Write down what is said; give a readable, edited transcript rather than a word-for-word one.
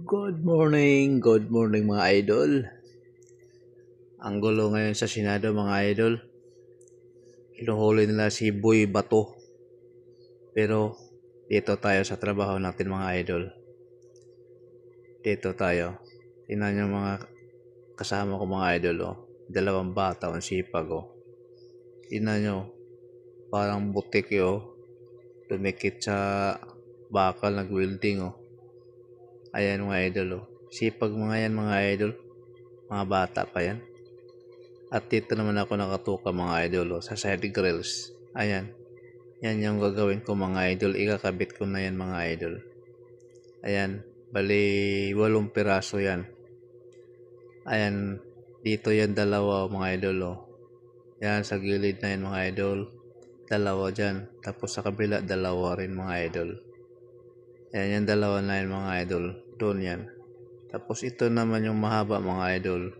Good morning mga idol. Ang gulo ngayon sa Senado mga idol. Hinuhuli nila si Boy Bato. Pero dito tayo sa trabaho natin mga idol. Dito tayo. Tingnan nyo mga kasama ko mga idol oh. Dalawang bata ang sipag oh. Tingnan nyo. Parang butik oh. Tumikit sa bakal nag-welding oh. Ayan mga idol oh. Sipag mga yan mga idol. Mga bata pa yan. At dito naman ako nakatuka mga idol oh, sa side grills. Ayan. Yan yung gagawin ko mga idol. Ikakabit ko na yan mga idol. Ayan. Bali 8 piraso yan. Ayan. Dito yan dalawa mga idol oh. Yan sa gilid na yan mga idol. Dalawa dyan. Tapos sa kabila dalawa rin mga idol. Ayan yan dalawa na yan mga idol. Doon yan. Tapos ito naman yung mahaba mga idol.